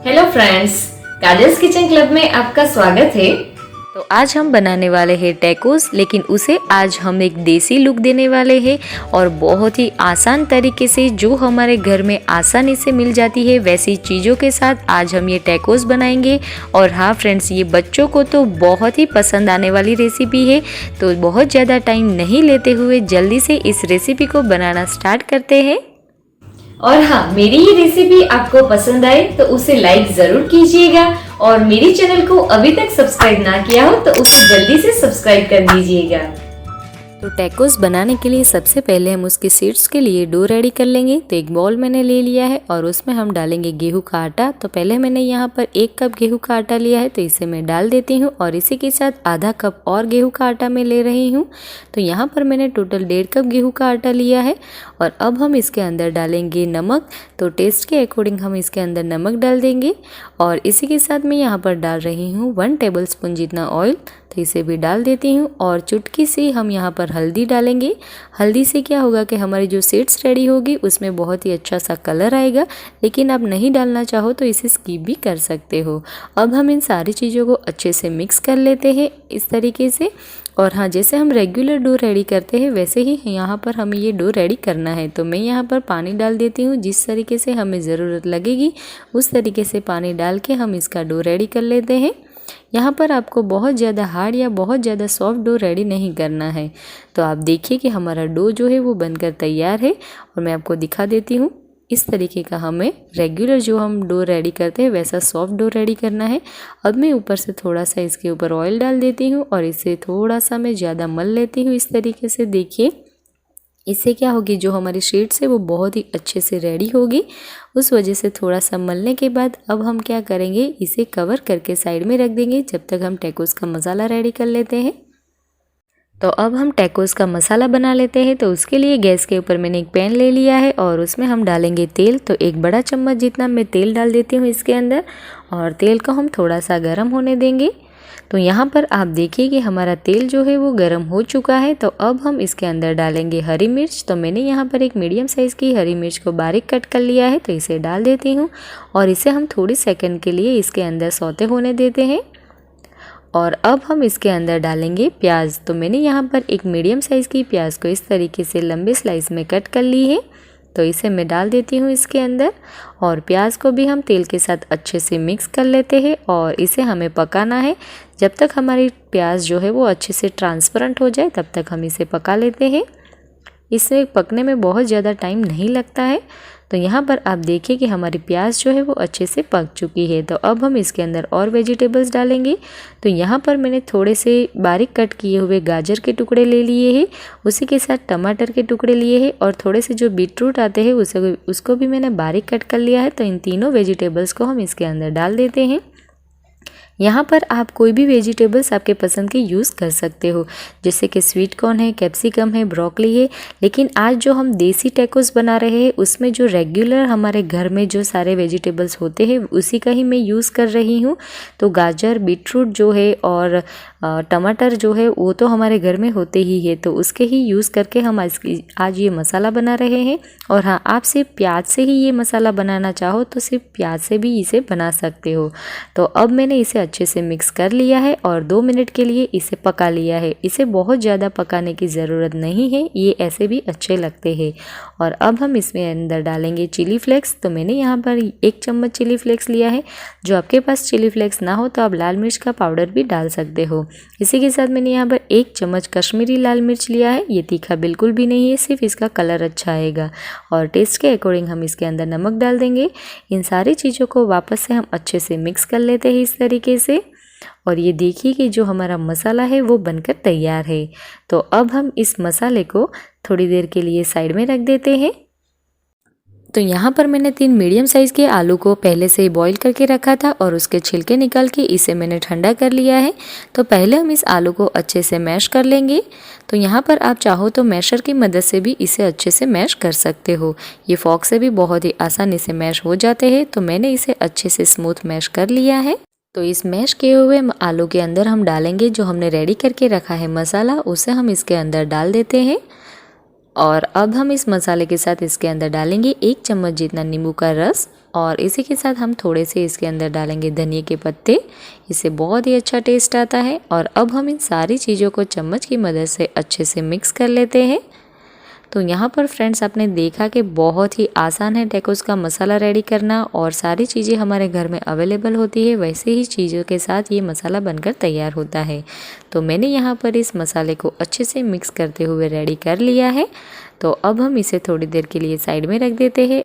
Hello friends, kajals kitchen club में आपका स्वागत है। तो आज हम बनाने वाले हैं टैकोस, लेकिन उसे आज हम एक देसी लुक देने वाले हैं और बहुत ही आसान तरीके से जो हमारे घर में आसानी से मिल जाती है वैसी चीज़ों के साथ आज हम ये टैकोस बनाएंगे। और हाँ फ्रेंड्स, ये बच्चों को तो बहुत ही पसंद आने वाली रेसिपी है। तो बहुत ज़्यादा टाइम नहीं लेते हुए जल्दी से इस रेसिपी को बनाना स्टार्ट करते हैं। और हाँ, मेरी ये रेसिपी आपको पसंद आए तो उसे लाइक जरूर कीजिएगा और मेरी चैनल को अभी तक सब्सक्राइब ना किया हो तो उसे जल्दी से सब्सक्राइब कर दीजिएगा। तो टैकोस बनाने के लिए सबसे पहले हम उसके सीड्स के लिए डो रेडी कर लेंगे। तो एक बॉल मैंने ले लिया है और उसमें हम डालेंगे गेहूं का आटा। तो पहले मैंने यहाँ पर 1 कप गेहूं का आटा लिया है, तो इसे मैं डाल देती हूँ और इसी के साथ आधा कप और गेहूं का आटा मैं ले रही हूँ। तो यहाँ पर मैंने टोटल 1.5 कप गेहूं का आटा लिया है। और अब हम इसके अंदर डालेंगे नमक। तो टेस्ट के अकॉर्डिंग हम इसके अंदर नमक डाल देंगे और इसी के साथ मैं यहाँ पर डाल रही हूँ 1 टेबल स्पून जितना ऑयल। तो इसे भी डाल देती हूँ और चुटकी से हम यहाँ पर हल्दी डालेंगे। हल्दी से क्या होगा कि हमारी जो सीड्स रेडी होगी उसमें बहुत ही अच्छा सा कलर आएगा, लेकिन आप नहीं डालना चाहो तो इसे स्किप भी कर सकते हो। अब हम इन सारी चीज़ों को अच्छे से मिक्स कर लेते हैं इस तरीके से। और हाँ, जैसे हम रेगुलर डो रेडी करते हैं वैसे ही यहाँ पर हमें ये डो रेडी करना है। तो मैं यहाँ पर पानी डाल देती हूँ, जिस तरीके से हमें ज़रूरत लगेगी उस तरीके से पानी डाल के हम इसका डो रेडी कर लेते हैं। यहाँ पर आपको बहुत ज़्यादा हार्ड या बहुत ज़्यादा सॉफ्ट डो रेडी नहीं करना है। तो आप देखिए कि हमारा डो जो है वो बनकर तैयार है और मैं आपको दिखा देती हूँ। इस तरीके का हमें रेगुलर जो हम डो रेडी करते हैं वैसा सॉफ्ट डो रेडी करना है। अब मैं ऊपर से थोड़ा सा इसके ऊपर ऑयल डाल देती हूँ और इसे थोड़ा सा मैं ज़्यादा मल लेती हूँ इस तरीके से। देखिए, इससे क्या होगी, जो हमारी शीट्स है वो बहुत ही अच्छे से रेडी होगी। उस वजह से थोड़ा सा मलने के बाद अब हम क्या करेंगे, इसे कवर करके साइड में रख देंगे जब तक हम टैकोस का मसाला रेडी कर लेते हैं। तो अब हम टैकोस का मसाला बना लेते हैं। तो उसके लिए गैस के ऊपर मैंने एक पैन ले लिया है और उसमें हम डालेंगे तेल। तो 1 बड़ा चम्मच जितना मैं तेल डाल देती हूँ इसके अंदर और तेल को हम थोड़ा सा गर्म होने देंगे। तो यहाँ पर आप देखिए कि हमारा तेल जो है वो गर्म हो चुका है। तो अब हम इसके अंदर डालेंगे हरी मिर्च। तो मैंने यहाँ पर एक मीडियम साइज़ की हरी मिर्च को बारीक कट कर लिया है, तो इसे डाल देती हूँ और इसे हम थोड़ी सेकंड के लिए इसके अंदर सौते होने देते हैं। और अब हम इसके अंदर डालेंगे प्याज। तो मैंने यहाँ पर एक मीडियम साइज़ की प्याज को इस तरीके से लंबे स्लाइस में कट कर ली है। तो इसे मैं डाल देती हूँ इसके अंदर और प्याज को भी हम तेल के साथ अच्छे से मिक्स कर लेते हैं और इसे हमें पकाना है जब तक हमारी प्याज जो है वो अच्छे से ट्रांसपेरेंट हो जाए, तब तक हम इसे पका लेते हैं। इसे पकने में बहुत ज़्यादा टाइम नहीं लगता है। तो यहाँ पर आप देखिए कि हमारी प्याज जो है वो अच्छे से पक चुकी है। तो अब हम इसके अंदर और वेजिटेबल्स डालेंगे। तो यहाँ पर मैंने थोड़े से बारीक कट किए हुए गाजर के टुकड़े ले लिए हैं, उसी के साथ टमाटर के टुकड़े लिए हैं और थोड़े से जो बीटरूट आते हैं उसको भी मैंने बारीक कट कर लिया है। तो इन तीनों वेजिटेबल्स को हम इसके अंदर डाल देते हैं। यहाँ पर आप कोई भी वेजिटेबल्स आपके पसंद के यूज़ कर सकते हो, जैसे कि स्वीट कॉर्न है, कैप्सिकम है, ब्रोकली है। लेकिन आज जो हम देसी टैकोस बना रहे हैं उसमें जो रेगुलर हमारे घर में जो सारे वेजिटेबल्स होते हैं उसी का ही मैं यूज़ कर रही हूँ। तो गाजर, बीटरूट जो है और टमाटर जो है वो तो हमारे घर में होते ही है, तो उसके ही यूज़ करके हम आज ये मसाला बना रहे हैं। और हाँ, आप सिर्फ प्याज से ही ये मसाला बनाना चाहो तो सिर्फ प्याज से भी इसे बना सकते हो। तो अब मैंने इसे अच्छे से मिक्स कर लिया है और 2 मिनट के लिए इसे पका लिया है। इसे बहुत ज़्यादा पकाने की ज़रूरत नहीं है, ये ऐसे भी अच्छे लगते हैं। और अब हम इसमें अंदर डालेंगे चिली फ्लेक्स। तो मैंने यहाँ पर 1 चम्मच चिली फ्लेक्स लिया है। जो आपके पास चिली फ्लेक्स ना हो तो आप लाल मिर्च का पाउडर भी डाल सकते हो। इसी के साथ मैंने यहाँ पर 1 चम्मच कश्मीरी लाल मिर्च लिया है। ये तीखा बिल्कुल भी नहीं है, सिर्फ इसका कलर अच्छा आएगा। और टेस्ट के अकॉर्डिंग हम इसके अंदर नमक डाल देंगे। इन सारी चीज़ों को वापस से हम अच्छे से मिक्स कर लेते हैं इस तरीके से। और ये देखिए कि जो हमारा मसाला है वो बनकर तैयार है। तो अब हम इस मसाले को थोड़ी देर के लिए साइड में रख देते हैं। तो यहाँ पर मैंने 3 मीडियम साइज़ के आलू को पहले से ही बॉईल करके रखा था और उसके छिलके निकाल के इसे मैंने ठंडा कर लिया है। तो पहले हम इस आलू को अच्छे से मैश कर लेंगे। तो यहाँ पर आप चाहो तो मैशर की मदद से भी इसे अच्छे से मैश कर सकते हो। ये फॉक से भी बहुत ही आसानी से मैश हो जाते हैं। तो मैंने इसे अच्छे से स्मूथ मैश कर लिया है। तो इस मैश किए हुए आलू के अंदर हम डालेंगे जो हमने रेडी करके रखा है मसाला, उसे हम इसके अंदर डाल देते हैं। और अब हम इस मसाले के साथ इसके अंदर डालेंगे 1 चम्मच जितना नींबू का रस और इसी के साथ हम थोड़े से इसके अंदर डालेंगे धनिया के पत्ते। इससे बहुत ही अच्छा टेस्ट आता है। और अब हम इन सारी चीज़ों को चम्मच की मदद से अच्छे से मिक्स कर लेते हैं। तो यहाँ पर फ्रेंड्स आपने देखा कि बहुत ही आसान है टैकोस का मसाला रेडी करना और सारी चीज़ें हमारे घर में अवेलेबल होती है, वैसे ही चीज़ों के साथ ये मसाला बनकर तैयार होता है। तो मैंने यहाँ पर इस मसाले को अच्छे से मिक्स करते हुए रेडी कर लिया है। तो अब हम इसे थोड़ी देर के लिए साइड में रख देते हैं।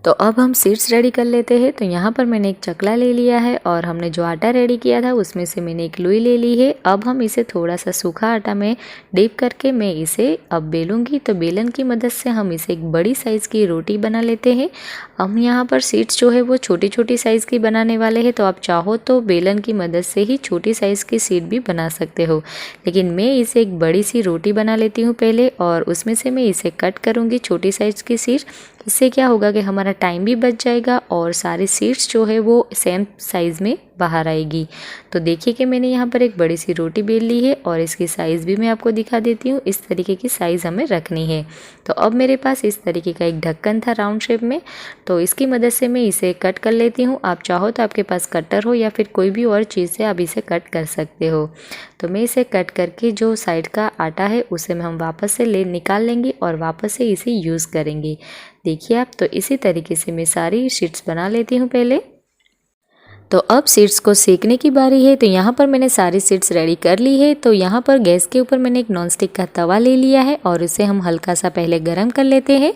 तो अब हम सीड्स रेडी कर लेते हैं। तो यहाँ पर मैंने एक चकला ले लिया है और हमने जो आटा रेडी किया था उसमें से मैंने एक लोई ले ली है। अब हम इसे थोड़ा सा सूखा आटा में डिप करके मैं इसे अब बेलूँगी। तो बेलन की मदद से हम इसे एक बड़ी साइज़ की रोटी बना लेते हैं। हम यहाँ पर सीड्स जो है वो छोटी छोटी साइज़ की बनाने वाले हैं। तो आप चाहो तो बेलन की मदद से ही छोटी साइज़ की सीड भी बना सकते हो, लेकिन मैं इसे एक बड़ी सी रोटी बना लेती हूँ पहले और उसमें से मैं इसे कट करूँगी छोटी साइज़ की सीड। इससे क्या होगा कि हमारा टाइम भी बच जाएगा और सारी सीड्स जो है वो सेम साइज़ में बाहर आएगी। तो देखिए कि मैंने यहाँ पर एक बड़ी सी रोटी बेल ली है और इसकी साइज़ भी मैं आपको दिखा देती हूँ। इस तरीके की साइज़ हमें रखनी है। तो अब मेरे पास इस तरीके का एक ढक्कन था राउंड शेप में, तो इसकी मदद से मैं इसे कट कर लेती हूँ। आप चाहो तो आपके पास कटर हो या फिर कोई भी और चीज़ से आप इसे कट कर सकते हो। तो मैं इसे कट करके जो साइड का आटा है उसे हम वापस से निकाल लेंगे और वापस से इसे यूज़ करेंगे। देखिए आप, तो इसी तरीके से मैं सारी शीट्स बना लेती हूँ पहले। तो अब सीड्स को सेकने की बारी है। तो यहाँ पर मैंने सारी सीड्स रेडी कर ली है। तो यहाँ पर गैस के ऊपर मैंने एक नॉनस्टिक का तवा ले लिया है और इसे हम हल्का सा पहले गरम कर लेते हैं।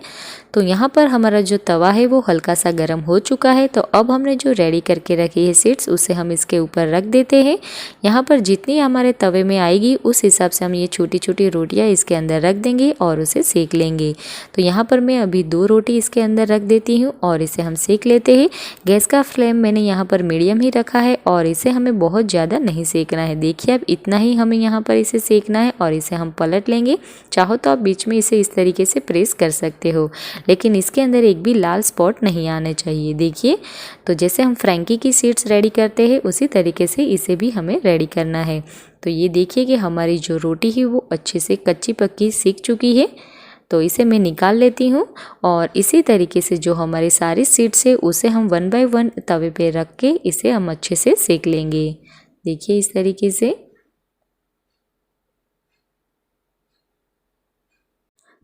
तो यहाँ पर हमारा जो तवा है वो हल्का सा गरम हो चुका है। तो अब हमने जो रेडी करके रखी है सीड्स उसे हम इसके ऊपर रख देते हैं। यहाँ पर जितनी हमारे तवे में आएगी उस हिसाब से हम ये छोटी छोटी रोटियाँ इसके अंदर रख देंगे और उसे सेक लेंगे। तो यहाँ पर मैं अभी 2 रोटी इसके अंदर रख देती हूँ और इसे हम सेक लेते हैं। गैस का फ्लेम मैंने यहाँ पर मीडियम ही रखा है और इसे हमें बहुत ज़्यादा नहीं सेकना है। देखिए अब इतना ही हमें यहाँ पर इसे सेकना है और इसे हम पलट लेंगे। चाहो तो आप बीच में इसे इस तरीके से प्रेस कर सकते हो, लेकिन इसके अंदर एक भी लाल स्पॉट नहीं आने चाहिए। देखिए, तो जैसे हम फ्रैंकी की सीड्स रेडी करते हैं उसी तरीके से इसे भी हमें रेडी करना है। तो ये देखिए कि हमारी जो रोटी है वो अच्छे से कच्ची पक्की सीख चुकी है। तो इसे मैं निकाल लेती हूँ और इसी तरीके से जो हमारी सारी सीड्स है उसे हम 1 बाय 1 तवे पे रख के इसे हम अच्छे से सेक लेंगे। देखिए इस तरीके से।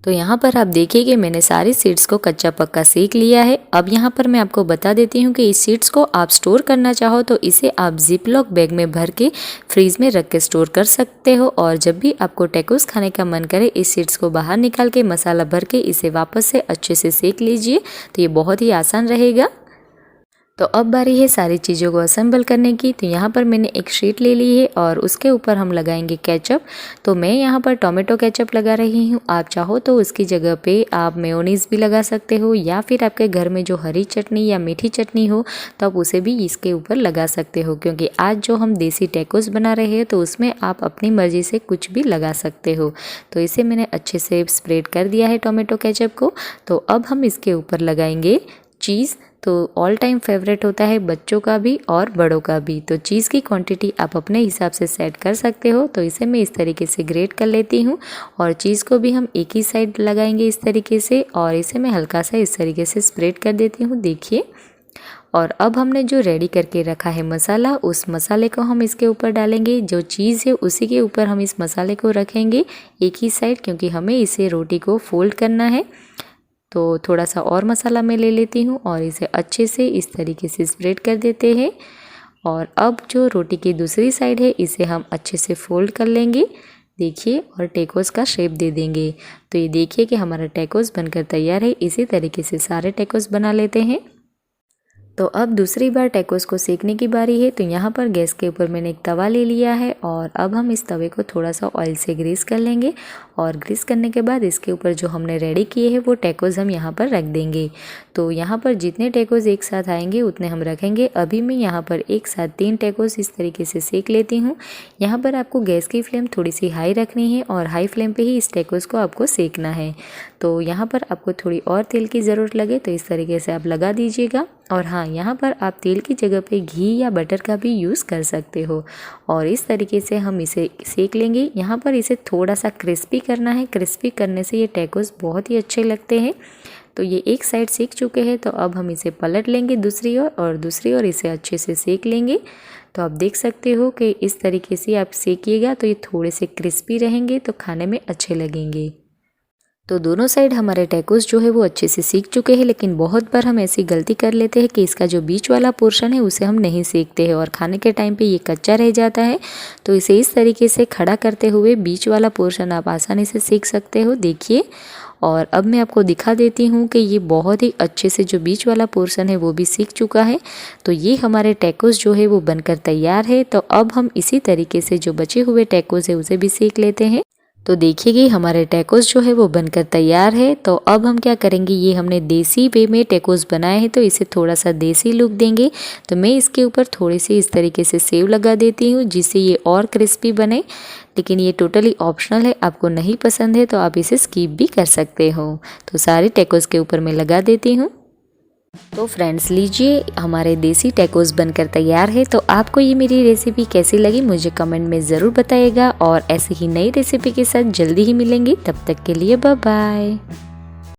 तो यहाँ पर आप देखिए कि मैंने सारी सीड्स को कच्चा पक्का सेक लिया है। अब यहाँ पर मैं आपको बता देती हूँ कि इस सीड्स को आप स्टोर करना चाहो तो इसे आप जिप लॉक बैग में भर के फ्रीज में रख के स्टोर कर सकते हो और जब भी आपको टैकोस खाने का मन करे इस सीड्स को बाहर निकाल के मसाला भर के इसे वापस से अच्छे से सेक लीजिए। तो ये बहुत ही आसान रहेगा। तो अब बारी है सारी चीज़ों को असेंबल करने की। तो यहाँ पर मैंने एक शीट ले ली है और उसके ऊपर हम लगाएंगे केचप। तो मैं यहाँ पर टोमेटो केचप लगा रही हूँ। आप चाहो तो उसकी जगह पे आप मेयोनीज़ भी लगा सकते हो या फिर आपके घर में जो हरी चटनी या मीठी चटनी हो तो आप उसे भी इसके ऊपर लगा सकते हो, क्योंकि आज जो हम देसी टैकोस बना रहे हैं तो उसमें आप अपनी मर्ज़ी से कुछ भी लगा सकते हो। तो इसे मैंने अच्छे से स्प्रेड कर दिया है टोमेटो केचप को। तो अब हम इसके ऊपर लगाएंगे चीज़। तो ऑल टाइम फेवरेट होता है बच्चों का भी और बड़ों का भी। तो चीज़ की क्वांटिटी आप अपने हिसाब से सेट कर सकते हो। तो इसे मैं इस तरीके से ग्रेट कर लेती हूँ और चीज़ को भी हम एक ही साइड लगाएंगे इस तरीके से और इसे मैं हल्का सा इस तरीके से स्प्रेड कर देती हूँ। देखिए, और अब हमने जो रेडी करके रखा है मसाला, उस मसाले को हम इसके ऊपर डालेंगे। जो चीज़ है उसी के ऊपर हम इस मसाले को रखेंगे एक ही साइड, क्योंकि हमें इसे रोटी को फोल्ड करना है। तो थोड़ा सा और मसाला मैं ले लेती हूँ और इसे अच्छे से इस तरीके से स्प्रेड कर देते हैं। और अब जो रोटी की दूसरी साइड है इसे हम अच्छे से फोल्ड कर लेंगे। देखिए, और टैकोस का शेप दे देंगे। तो ये देखिए कि हमारा टैकोस बनकर तैयार है। इसी तरीके से सारे टैकोस बना लेते हैं। तो अब दूसरी बार टैकोस को सेकने की बारी है। तो यहाँ पर गैस के ऊपर मैंने एक तवा ले लिया है और अब हम इस तवे को थोड़ा सा ऑयल से ग्रीस कर लेंगे और ग्रीस करने के बाद इसके ऊपर जो हमने रेडी किए हैं वो टैकोस हम यहाँ पर रख देंगे। तो यहाँ पर जितने टैकोस एक साथ आएंगे उतने हम रखेंगे। अभी मैं यहाँ पर एक साथ 3 टैकोस इस तरीके से सेक लेती हूँ। यहाँ पर आपको गैस की फ्लेम थोड़ी सी हाई रखनी है और हाई फ्लेम पे ही इस टैकोस को आपको सेकना है। तो यहाँ पर आपको थोड़ी और तेल की ज़रूरत लगे तो इस तरीके से आप लगा दीजिएगा। और हाँ, यहाँ पर आप तेल की जगह पे घी या बटर का भी यूज़ कर सकते हो और इस तरीके से हम इसे सेक लेंगे। यहाँ पर इसे थोड़ा सा क्रिस्पी करना है। क्रिस्पी करने से ये टैकोस बहुत ही अच्छे लगते हैं। तो ये एक साइड सेक चुके हैं, तो अब हम इसे पलट लेंगे दूसरी ओर और दूसरी ओर इसे अच्छे से सेक लेंगे। तो आप देख सकते हो कि इस तरीके से आप सेकिएगा तो ये थोड़े से क्रिस्पी रहेंगे, तो खाने में अच्छे लगेंगे। तो दोनों साइड हमारे टैकोस जो है वो अच्छे से सीख चुके हैं, लेकिन बहुत बार हम ऐसी गलती कर लेते हैं कि इसका जो बीच वाला पोर्शन है उसे हम नहीं सेकते हैं और खाने के टाइम पे ये कच्चा रह जाता है। तो इसे इस तरीके से खड़ा करते हुए बीच वाला पोर्शन आप आसानी से सेक सकते हो। देखिए, और अब मैं आपको दिखा देती हूँ कि ये बहुत ही अच्छे से जो बीच वाला पोर्शन है वो भी सीख चुका है। तो ये हमारे टैकोस जो है वो बनकर तैयार है। तो अब हम इसी तरीके से जो बचे हुए टैकोस है उसे भी सेक लेते हैं। तो देखिए हमारे टैकोस जो है वो बनकर तैयार है। तो अब हम क्या करेंगे, ये हमने देसी वे में टैकोस बनाए हैं तो इसे थोड़ा सा देसी लुक देंगे। तो मैं इसके ऊपर थोड़ी सी इस तरीके से सेव लगा देती हूँ जिससे ये और क्रिस्पी बने, लेकिन ये टोटली ऑप्शनल है। आपको नहीं पसंद है तो आप इसे स्किप भी कर सकते हो। तो सारे टैकोस के ऊपर मैं लगा देती हूँ। तो फ्रेंड्स लीजिए, हमारे देसी टैकोस बनकर तैयार है। तो आपको ये मेरी रेसिपी कैसी लगी मुझे कमेंट में ज़रूर बताइएगा, और ऐसी ही नई रेसिपी के साथ जल्दी ही मिलेंगे। तब तक के लिए बाय बाय।